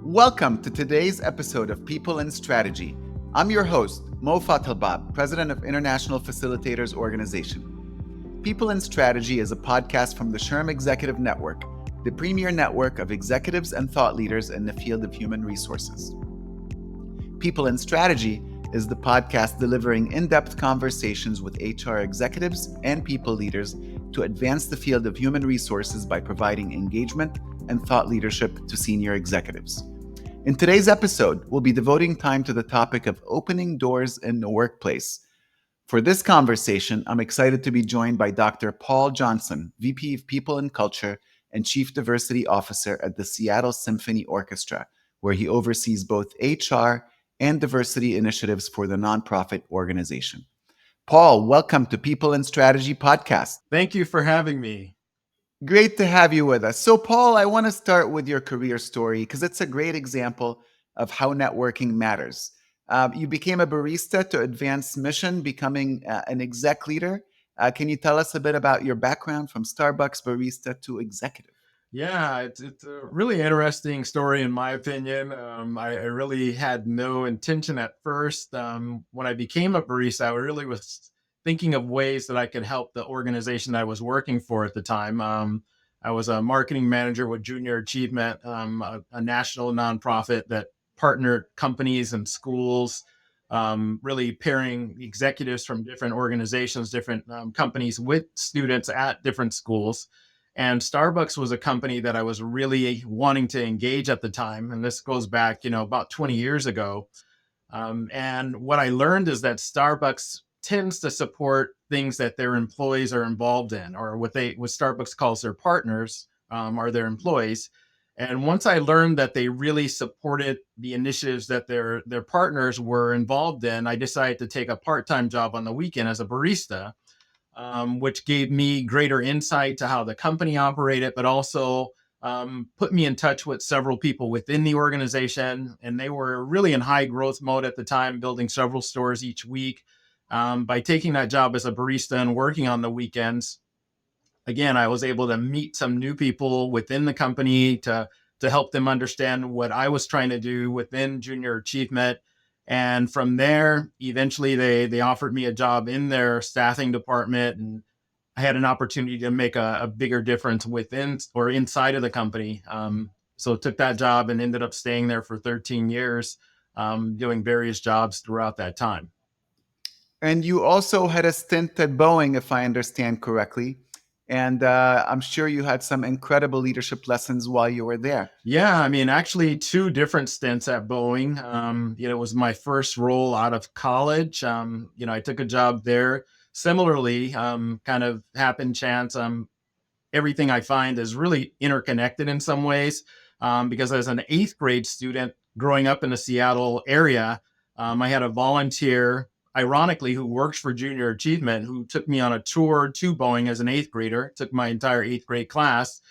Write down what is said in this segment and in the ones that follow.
Welcome to today's episode of People and Strategy. I'm your host, Mo Fatalbab, President of International Facilitators Organization. People and Strategy is a podcast from the SHRM Executive Network, the premier network of executives and thought leaders in the field of human resources. People and Strategy is the podcast delivering in-depth conversations with HR executives and people leaders to advance the field of human resources by providing engagement and thought leadership to senior executives. In today's episode, we'll be devoting time to the topic of opening doors in the workplace. For this conversation, I'm excited to be joined by Dr. Paul Johnson, VP of People and Culture and Chief Diversity Officer at the Seattle Symphony Orchestra, where he oversees both HR and diversity initiatives for the nonprofit organization. Paul, welcome to People and Strategy Podcast. Thank you for having me. Great to have you with us. So, Paul, I want to start with your career story because it's a great example of how networking matters. You became a barista to advance mission, becoming an exec leader. Can you tell us a bit about your background from Starbucks barista to executive? Yeah, it's a really interesting story, in my opinion. I really had no intention at first. When I became a barista, I really was thinking of ways that I could help the organization I was working for at the time. I was a marketing manager with Junior Achievement, a national nonprofit that partnered companies and schools, really pairing executives from different organizations, different companies with students at different schools. And Starbucks was a company that I was really wanting to engage at the time. And this goes back, about 20 years ago. And what I learned is that Starbucks tends to support things that their employees are involved in, or what Starbucks calls their partners, are their employees. And once I learned that they really supported the initiatives that their partners were involved in, I decided to take a part-time job on the weekend as a barista, which gave me greater insight to how the company operated, but also put me in touch with several people within the organization. And they were really in high growth mode at the time, building several stores each week. By taking that job as a barista and working on the weekends, again, I was able to meet some new people within the company to help them understand what I was trying to do within Junior Achievement. And from there, eventually they offered me a job in their staffing department, and I had an opportunity to make a bigger difference within or inside of the company. So took that job and ended up staying there for 13 years, doing various jobs throughout that time. And you also had a stint at Boeing, if I understand correctly. And I'm sure you had some incredible leadership lessons while you were there. Yeah, I mean, actually, two different stints at Boeing. It was my first role out of college. I took a job there. Similarly, kind of happen chance. Everything I find is really interconnected in some ways. Because as an eighth grade student growing up in the Seattle area, I had a volunteer, ironically, who works for Junior Achievement, who took me on a tour to Boeing as an eighth grader, took my entire eighth grade class.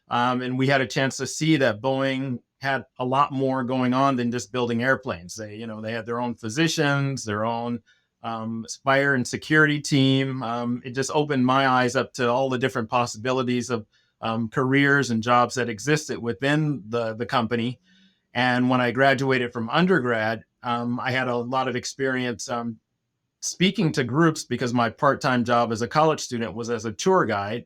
And we had a chance to see that Boeing had a lot more going on than just building airplanes. They had their own physicians, their own fire and security team. It just opened my eyes up to all the different possibilities of careers and jobs that existed within the company. And when I graduated from undergrad, I had a lot of experience speaking to groups because my part-time job as a college student was as a tour guide.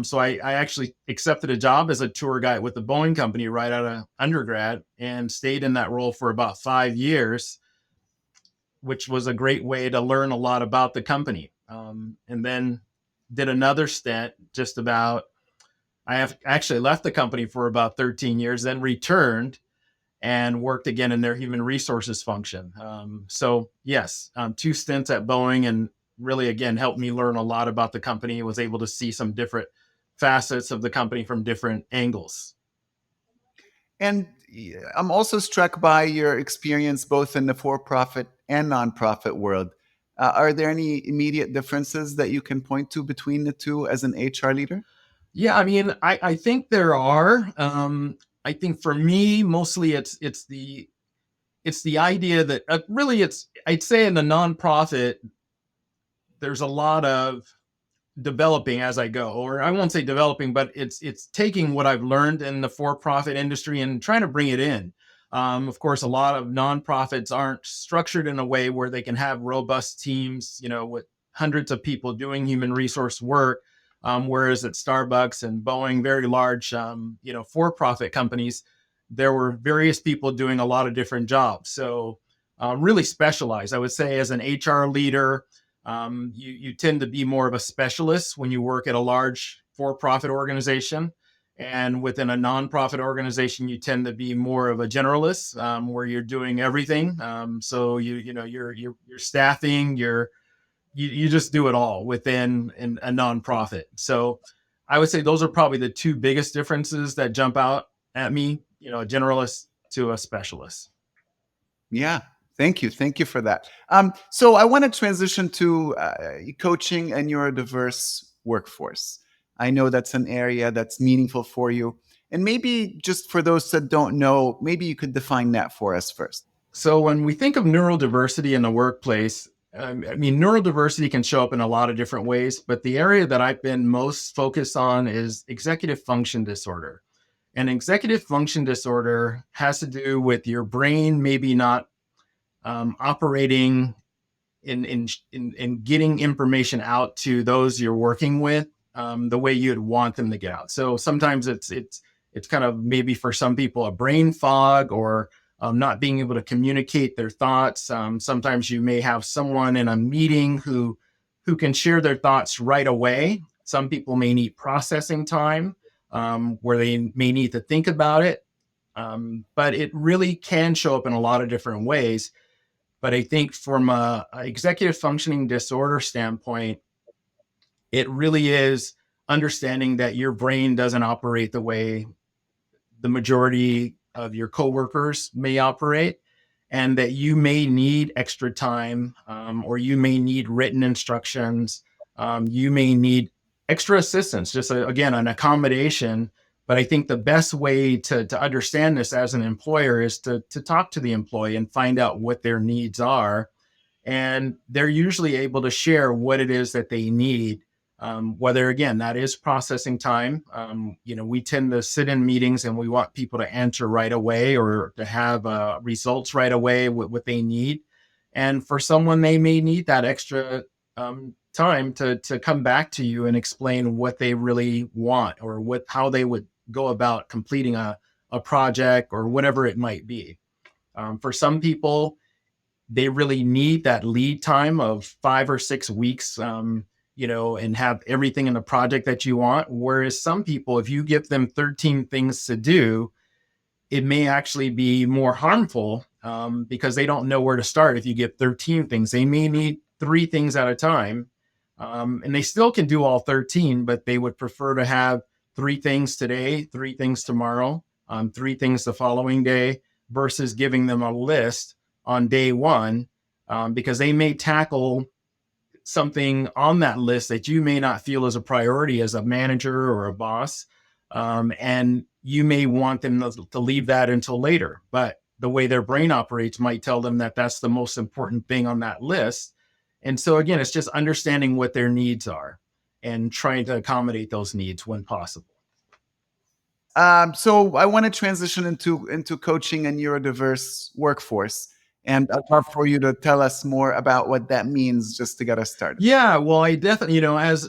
So I actually accepted a job as a tour guide with the Boeing company right out of undergrad and stayed in that role for about 5 years, which was a great way to learn a lot about the company. And then did another stint I have actually left the company for about 13 years, then returned and worked again in their human resources function. So yes, 2 stints at Boeing, and really, again, helped me learn a lot about the company. Was able to see some different facets of the company from different angles. And I'm also struck by your experience both in the for-profit and nonprofit world. Are there any immediate differences that you can point to between the two as an HR leader? Yeah, I mean, I think there are. I think for me, mostly it's the idea that really I'd say in the nonprofit, there's a lot of developing as I go, or I won't say developing, but it's taking what I've learned in the for-profit industry and trying to bring it in. Of course, a lot of nonprofits aren't structured in a way where they can have robust teams, with hundreds of people doing human resource work. Whereas at Starbucks and Boeing, very large, for-profit companies, there were various people doing a lot of different jobs. So really specialized. I would say as an HR leader, you tend to be more of a specialist when you work at a large for-profit organization. And within a nonprofit organization, you tend to be more of a generalist, where you're doing everything. So you're staffing, you just do it all within a nonprofit. So I would say those are probably the two biggest differences that jump out at me. A generalist to a specialist. Yeah. Thank you. Thank you for that. So I want to transition to coaching a neurodiverse workforce. I know that's an area that's meaningful for you. And maybe just for those that don't know, maybe you could define that for us first. So when we think of neurodiversity in the workplace, neurodiversity can show up in a lot of different ways, but the area that I've been most focused on is executive function disorder. And executive function disorder has to do with your brain maybe not operating in getting information out to those you're working with the way you'd want them to get out. So sometimes it's kind of maybe for some people a brain fog or not being able to communicate their thoughts. Sometimes you may have someone in a meeting who can share their thoughts right away. Some people may need processing time, where they may need to think about it. But it really can show up in a lot of different ways. But I think from a executive functioning disorder standpoint, it really is understanding that your brain doesn't operate the way the majority of your coworkers may operate, and that you may need extra time, or you may need written instructions. You may need extra assistance, just again, an accommodation. But I think the best way to understand this as an employer is to talk to the employee and find out what their needs are. And they're usually able to share what it is that they need, whether, again, that is processing time. We tend to sit in meetings and we want people to answer right away or to have results right away, what they need. And for someone, they may need that extra time to come back to you and explain what they really want or how they would go about completing a project or whatever it might be. For some people, they really need that lead time of 5 or 6 weeks, and have everything in the project that you want. Whereas some people, if you give them 13 things to do, it may actually be more harmful, because they don't know where to start. If you give 13 things, they may need 3 things at a time. And they still can do all 13, but they would prefer to have 3 things today, 3 things tomorrow, 3 things the following day, versus giving them a list on day one, because they may tackle something on that list that you may not feel as a priority as a manager or a boss. And you may want them to leave that until later, but the way their brain operates might tell them that that's the most important thing on that list. And so again, it's just understanding what their needs are and trying to accommodate those needs when possible. So I want to transition into coaching a neurodiverse workforce, and I'd love for you to tell us more about what that means, just to get us started. Yeah, well, I definitely, as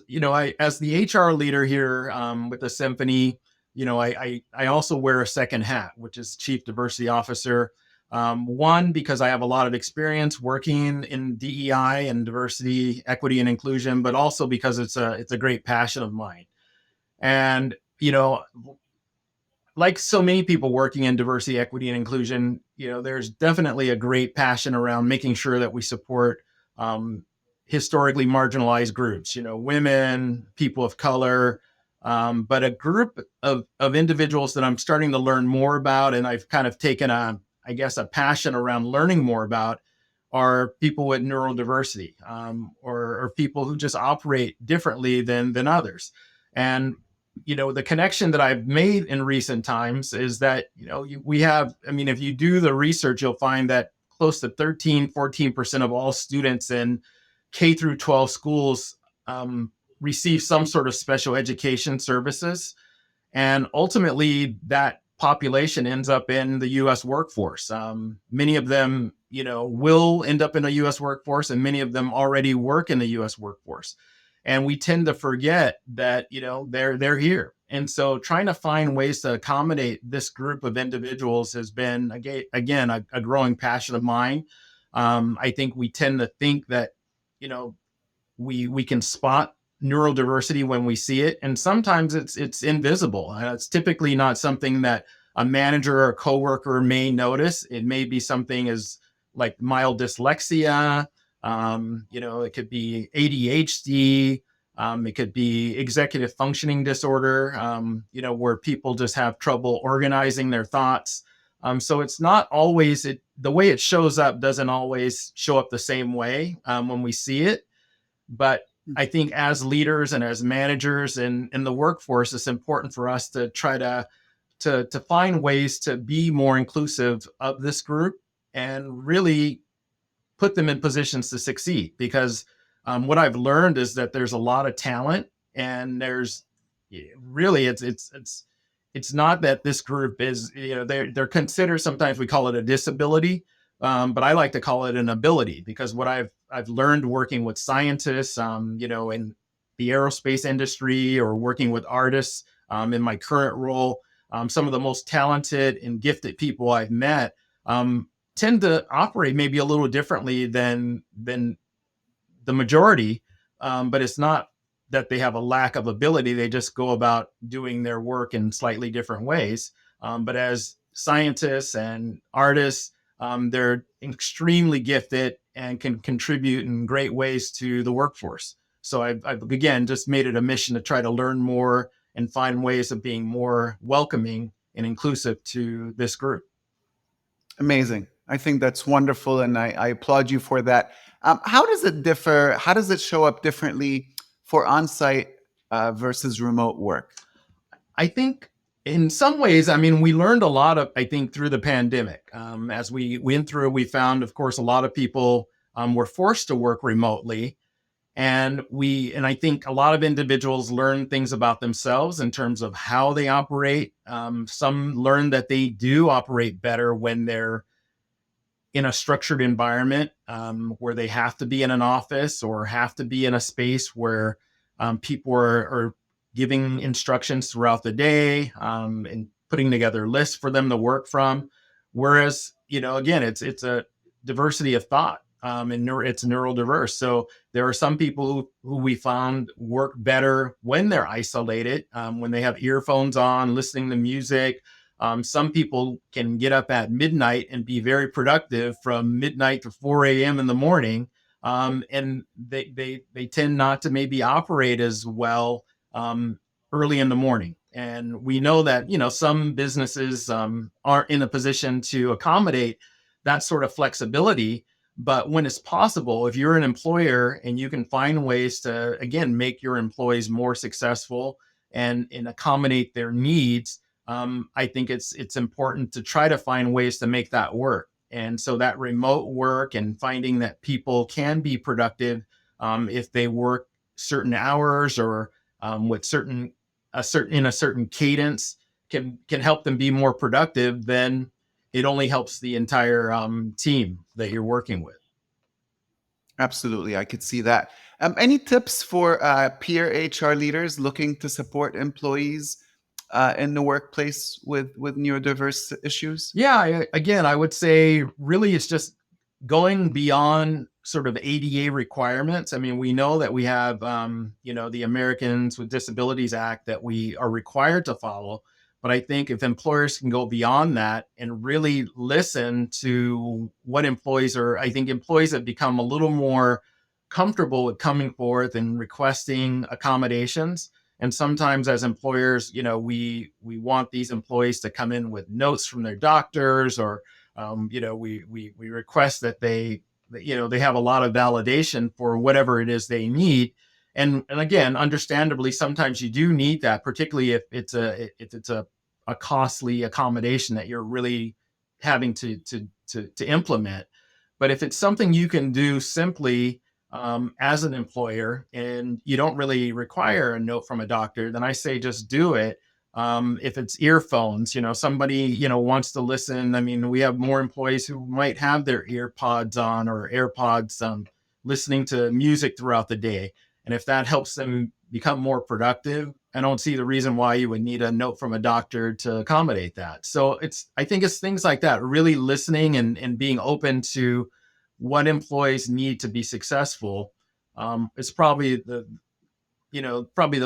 the HR leader here, with the symphony, I also wear a second hat, which is Chief Diversity Officer. One, because I have a lot of experience working in DEI and diversity, equity, and inclusion, but also because it's a great passion of mine. And like so many people working in diversity, equity, and inclusion, there's definitely a great passion around making sure that we support historically marginalized groups, women, people of color, but a group of individuals that I'm starting to learn more about, and I've kind of taken a passion around learning more about, are people with neurodiversity, or people who just operate differently than others. And the connection that I've made in recent times is that, we have, if you do the research, you'll find that close to 14% of all students in K through 12 schools receive some sort of special education services. And ultimately, that population ends up in the U.S. workforce. Many of them, will end up in a U.S. workforce, and many of them already work in the U.S. workforce. And we tend to forget that, they're here. And so trying to find ways to accommodate this group of individuals has been, again, a growing passion of mine. I think we tend to think that, we can spot neurodiversity when we see it, and sometimes it's invisible. It's typically not something that a manager or a coworker may notice. It may be something as like mild dyslexia. It could be ADHD. It could be executive functioning disorder. Where people just have trouble organizing their thoughts. So it's not always the way it shows up doesn't always show up the same way when we see it. But I think as leaders and as managers in the workforce, it's important for us to try to find ways to be more inclusive of this group and really put them in positions to succeed. Because what I've learned is that there's a lot of talent, and there's really it's not that this group is, they're considered, sometimes we call it a disability, but I like to call it an ability, because what I've learned working with scientists, in the aerospace industry, or working with artists in my current role, some of the most talented and gifted people I've met tend to operate maybe a little differently than the majority. But it's not that they have a lack of ability. They just go about doing their work in slightly different ways. But as scientists and artists, they're extremely gifted and can contribute in great ways to the workforce. So I've again just made it a mission to try to learn more and find ways of being more welcoming and inclusive to this group. Amazing. I think that's wonderful, and I applaud you for that. How does it differ? How does it show up differently for on-site versus remote work? I think in some ways, we learned a lot I think, through the pandemic. As we went through, we found, of course, a lot of people were forced to work remotely. And I think a lot of individuals learn things about themselves in terms of how they operate. Some learn that they do operate better when they're in a structured environment, where they have to be in an office or have to be in a space where people are giving instructions throughout the day, and putting together lists for them to work from. Whereas, again, it's a diversity of thought, and it's neurodiverse. So there are some people who we found work better when they're isolated, when they have earphones on, listening to music. Some people can get up at midnight and be very productive from midnight to 4 a.m. in the morning. And they tend not to maybe operate as well early in the morning. And we know that, some businesses aren't in a position to accommodate that sort of flexibility. But when it's possible, if you're an employer and you can find ways to, again, make your employees more successful and accommodate their needs, I think it's important to try to find ways to make that work. And so that remote work and finding that people can be productive if they work certain hours, or with in a certain cadence, can help them be more productive. Then it only helps the entire team that you're working with. Absolutely, I could see that. Any tips for peer HR leaders looking to support employees in the workplace with neurodiverse issues? Yeah, again, I would say really it's just going beyond sort of ADA requirements. We know that we have, the Americans with Disabilities Act that we are required to follow. But I think if employers can go beyond that and really listen to what I think employees have become a little more comfortable with coming forth and requesting accommodations. And sometimes as employers, we want these employees to come in with notes from their doctors, or we request that they have a lot of validation for whatever it is they need. And again, understandably, sometimes you do need that, particularly if it's a costly accommodation that you're really having to implement. But if it's something you can do simply as an employer, and you don't really require a note from a doctor, then I say just do it. If it's earphones, somebody, wants to listen. I mean, we have more employees who might have their ear pods on or AirPods, listening to music throughout the day. And if that helps them become more productive, I don't see the reason why you would need a note from a doctor to accommodate that. So I think it's things like that, really listening and being open to what employees need to be successful. It's probably the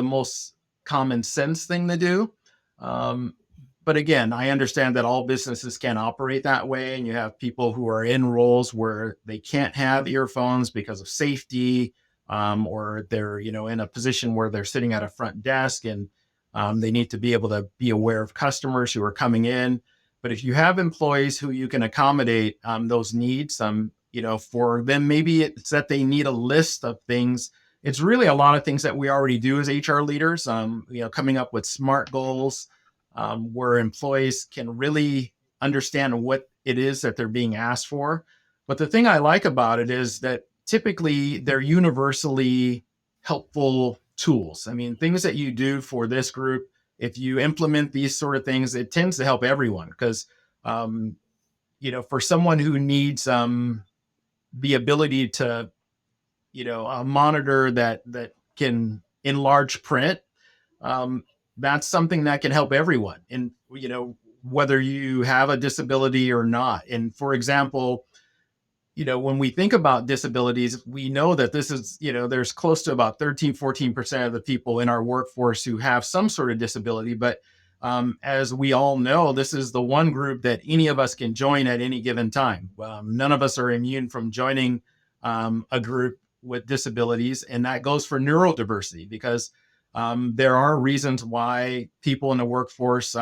most common sense thing to do. Um, but again, I understand that all businesses can't operate that way. And you have people who are in roles where they can't have earphones because of safety, or they're, in a position where they're sitting at a front desk and they need to be able to be aware of customers who are coming in. But if you have employees who you can accommodate those needs, for them, maybe it's that they need a list of things. It's really a lot of things that we already do as HR leaders, coming up with SMART goals, where employees can really understand what it is that they're being asked for. But the thing I like about it is that typically they're universally helpful tools. I mean, things that you do for this group, if you implement these sort of things, it tends to help everyone because, for someone who needs the ability to a monitor that can enlarge print, that's something that can help everyone, and whether you have a disability or not. And for example, when we think about disabilities, we know that this is, there's close to about 13-14% of the people in our workforce who have some sort of disability. But as we all know, this is the one group that any of us can join at any given time. None of us are immune from joining a group with disabilities. And that goes for neurodiversity, because there are reasons why people in the workforce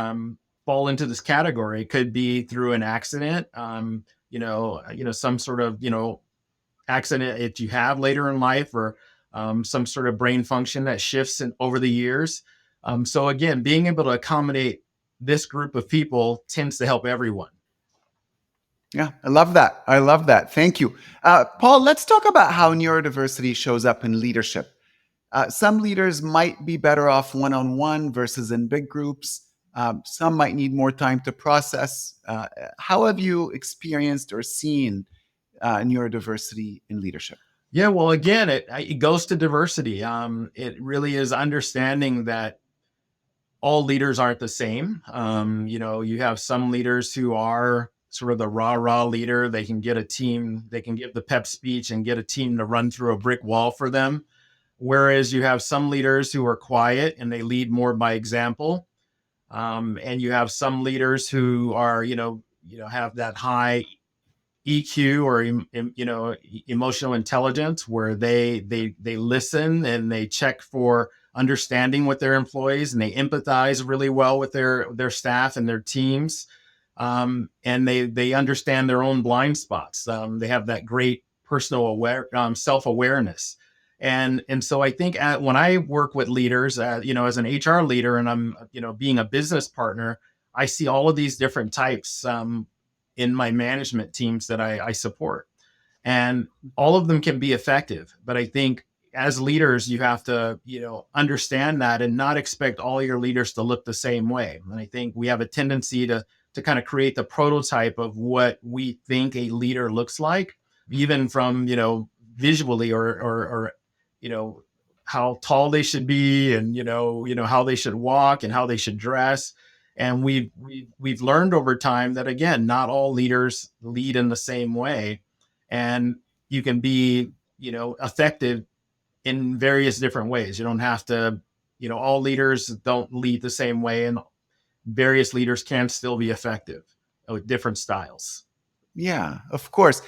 fall into this category. It could be through an accident, some sort of, accident that you have later in life, or some sort of brain function that shifts over the years. So again, being able to accommodate this group of people tends to help everyone. Yeah, I love that. I love that. Thank you. Paul, let's talk about how neurodiversity shows up in leadership. Some leaders might be better off one-on-one versus in big groups. Some might need more time to process. How have you experienced or seen neurodiversity in leadership? Yeah, well, again, it goes to diversity. It really is understanding that all leaders aren't the same. You have some leaders who are sort of the rah leader. They can get a team, they can give the pep speech and get a team to run through a brick wall for them. Whereas you have some leaders who are quiet and they lead more by example. And you have some leaders who are, have that high EQ, or emotional intelligence, where they listen and they check for understanding with their employees, and they empathize really well with their staff and their teams, and they understand their own blind spots. They have that great personal self awareness, and so I think when I work with leaders, as an HR leader, and I'm being a business partner, I see all of these different types in my management teams that I support. And all of them can be effective. But I think as leaders, you have to, understand that and not expect all your leaders to look the same way. And I think we have a tendency to kind of create the prototype of what we think a leader looks like, even from, visually, or how tall they should be, and, how they should walk and how they should dress. And we've learned over time that, again, not all leaders lead in the same way, and you can be effective in various different ways. You don't have to, all leaders don't lead the same way, and various leaders can still be effective with different styles. Yeah, of course.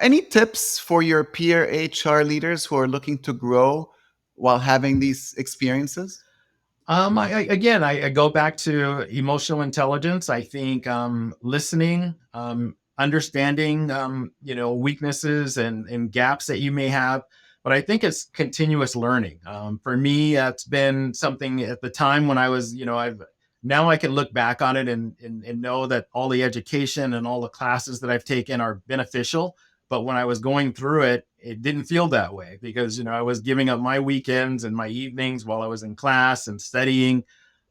Any tips for your peer HR leaders who are looking to grow while having these experiences? I go back to emotional intelligence. I think listening, understanding, weaknesses and gaps that you may have. But I think it's continuous learning. For me, that's been something at the time when I was, now I can look back on it and know that all the education and all the classes that I've taken are beneficial. But when I was going through it, it didn't feel that way, because, I was giving up my weekends and my evenings while I was in class and studying.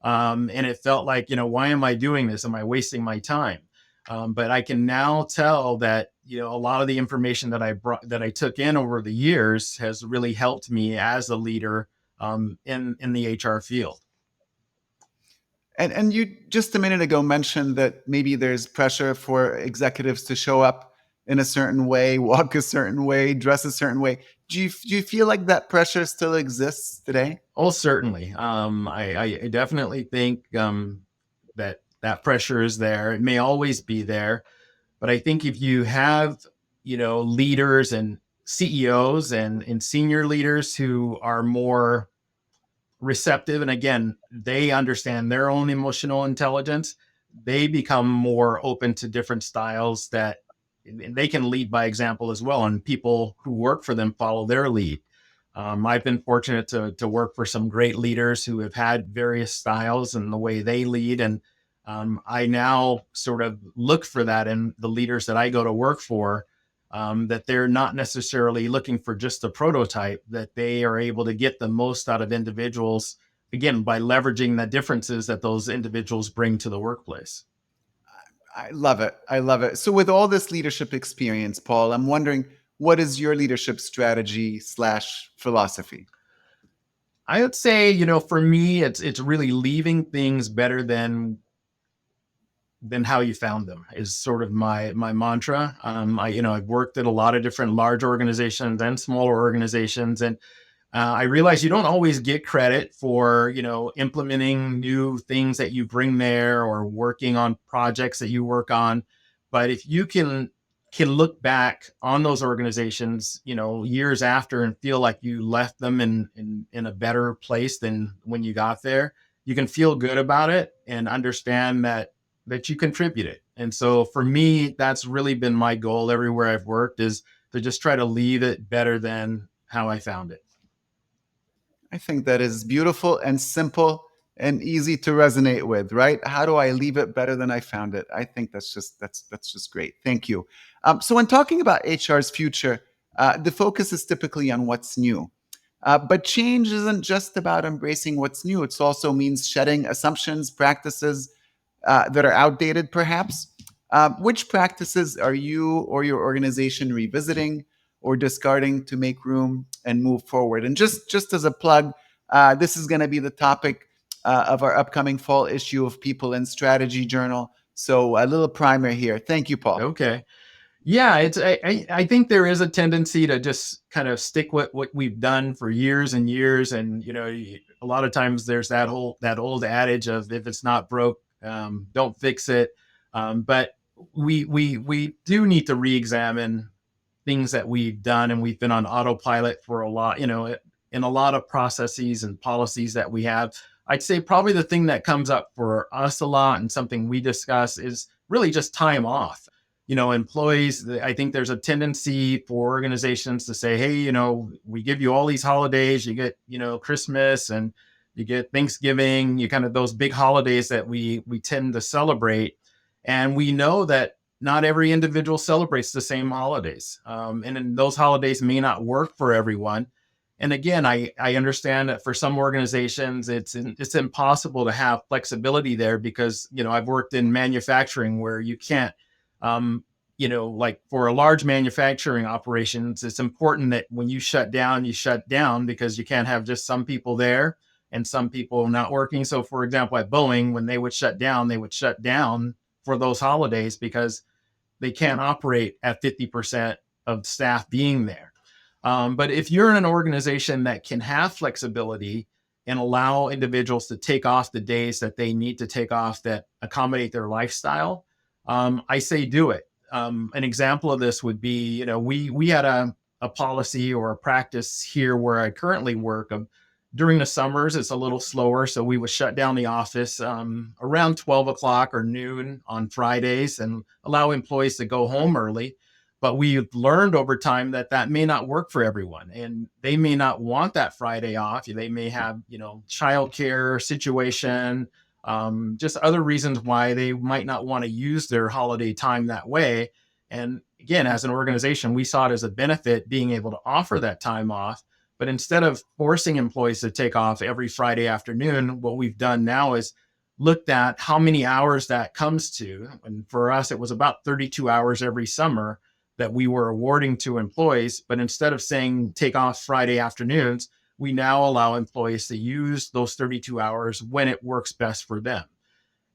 And it felt like, why am I doing this? Am I wasting my time? But I can now tell that, a lot of the information that I took in over the years has really helped me as a leader in the HR field. And you just a minute ago mentioned that maybe there's pressure for executives to show up in a certain way, walk a certain way, dress a certain way. Do you feel like that pressure still exists today? Oh, certainly. I definitely think that pressure is there. It may always be there, but I think if you have, leaders and CEOs and senior leaders who are more receptive, and again, they understand their own emotional intelligence, they become more open to different styles that they can lead by example as well, and people who work for them follow their lead. I've been fortunate to work for some great leaders who have had various styles and the way they lead, and I now sort of look for that in the leaders that I go to work for, that they're not necessarily looking for just a prototype, that they are able to get the most out of individuals, again, by leveraging the differences that those individuals bring to the workplace. I love it. I love it. So, with all this leadership experience, Paul, I'm wondering, what is your leadership strategy slash philosophy? I would say, for me, it's really leaving things better than how you found them is sort of my mantra. I've worked at a lot of different large organizations and smaller organizations, and I realize you don't always get credit for, implementing new things that you bring there or working on projects that you work on. But if you can look back on those organizations, years after and feel like you left them in a better place than when you got there, you can feel good about it and understand that you contributed. And so for me, that's really been my goal everywhere I've worked, is to just try to leave it better than how I found it. I think that is beautiful and simple and easy to resonate with, right? How do I leave it better than I found it? I think that's just great. Thank you. So when talking about HR's future, the focus is typically on what's new. But change isn't just about embracing what's new. It also means shedding assumptions, practices that are outdated, perhaps. Which practices are you or your organization revisiting or discarding to make room and move forward? And just as a plug, this is going to be the topic of our upcoming fall issue of People and Strategy Journal. So a little primer here. Thank you, Paul. Okay. Yeah, I think there is a tendency to just kind of stick with what we've done for years and years, and a lot of times there's that old adage of, if it's not broke, don't fix it. But we do need to re-examine things that we've done, and we've been on autopilot for a lot, in a lot of processes and policies that we have. I'd say probably the thing that comes up for us a lot and something we discuss is really just time off. Employees, I think there's a tendency for organizations to say, hey, we give you all these holidays, you get, Christmas and you get Thanksgiving, you kind of those big holidays that we tend to celebrate. And we know that not every individual celebrates the same holidays. And then those holidays may not work for everyone. And again, I understand that for some organizations, it's impossible to have flexibility there, because, I've worked in manufacturing where you can't, like for a large manufacturing operations, it's important that when you shut down, because you can't have just some people there and some people not working. So for example, at Boeing, when they would shut down for those holidays because they can't operate at 50% of staff being there. But if you're in an organization that can have flexibility and allow individuals to take off the days that they need to take off that accommodate their lifestyle, I say do it. An example of this would be, we had a policy or a practice here where I currently work of, during the summers, it's a little slower. So we would shut down the office around 12 o'clock or noon on Fridays and allow employees to go home early. But we've learned over time that may not work for everyone, and they may not want that Friday off. They may have, childcare situation, just other reasons why they might not want to use their holiday time that way. And again, as an organization, we saw it as a benefit being able to offer that time off, But instead of forcing employees to take off every Friday afternoon, what we've done now is looked at how many hours that comes to. And for us, it was about 32 hours every summer that we were awarding to employees. But instead of saying take off Friday afternoons, we now allow employees to use those 32 hours when it works best for them.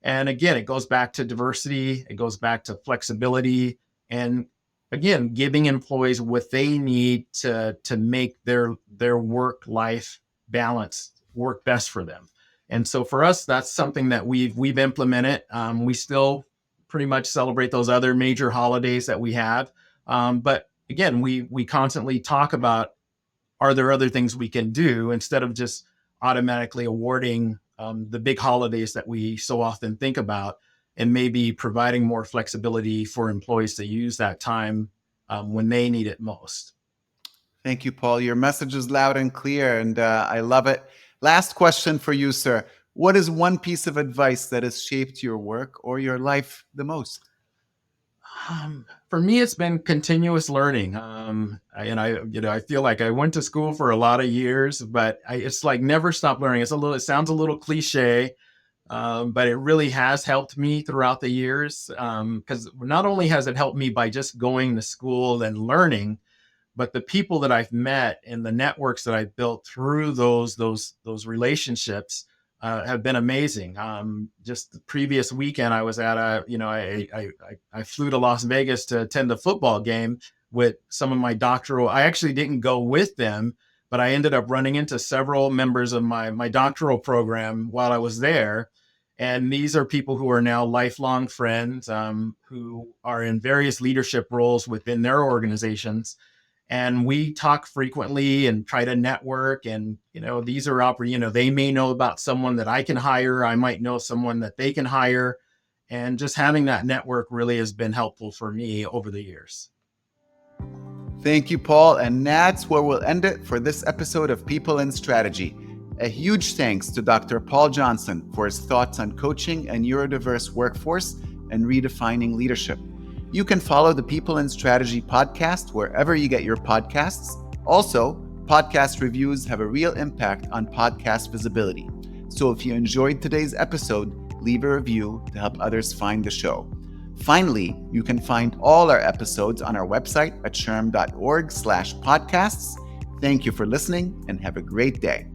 And again, it goes back to diversity, it goes back to flexibility, and again, giving employees what they need to make their work life balance work best for them. And so for us, that's something that we've implemented. We still pretty much celebrate those other major holidays that we have, but again, we constantly talk about, are there other things we can do instead of just automatically awarding the big holidays that we so often think about, and maybe providing more flexibility for employees to use that time when they need it most. Thank you, Paul. Your message is loud and clear, and I love it. Last question for you, sir. What is one piece of advice that has shaped your work or your life the most? For me, it's been continuous learning. I feel like I went to school for a lot of years, but it's like never stop learning. It sounds a little cliche, but it really has helped me throughout the years. Because not only has it helped me by just going to school and learning, but the people that I've met and the networks that I've built through those relationships have been amazing. Just the previous weekend, I was at I flew to Las Vegas to attend a football game with some of my doctoral. I actually didn't go with them, but I ended up running into several members of my doctoral program while I was there. And these are people who are now lifelong friends, who are in various leadership roles within their organizations. And we talk frequently and try to network. And, these are, they may know about someone that I can hire. I might know someone that they can hire. And just having that network really has been helpful for me over the years. Thank you, Paul. And that's where we'll end it for this episode of People and Strategy. A huge thanks to Dr. Paul Johnson for his thoughts on coaching a neurodiverse workforce and redefining leadership. You can follow the People and Strategy podcast wherever you get your podcasts. Also, podcast reviews have a real impact on podcast visibility. So if you enjoyed today's episode, leave a review to help others find the show. Finally, you can find all our episodes on our website at shrm.org/podcasts. Thank you for listening and have a great day.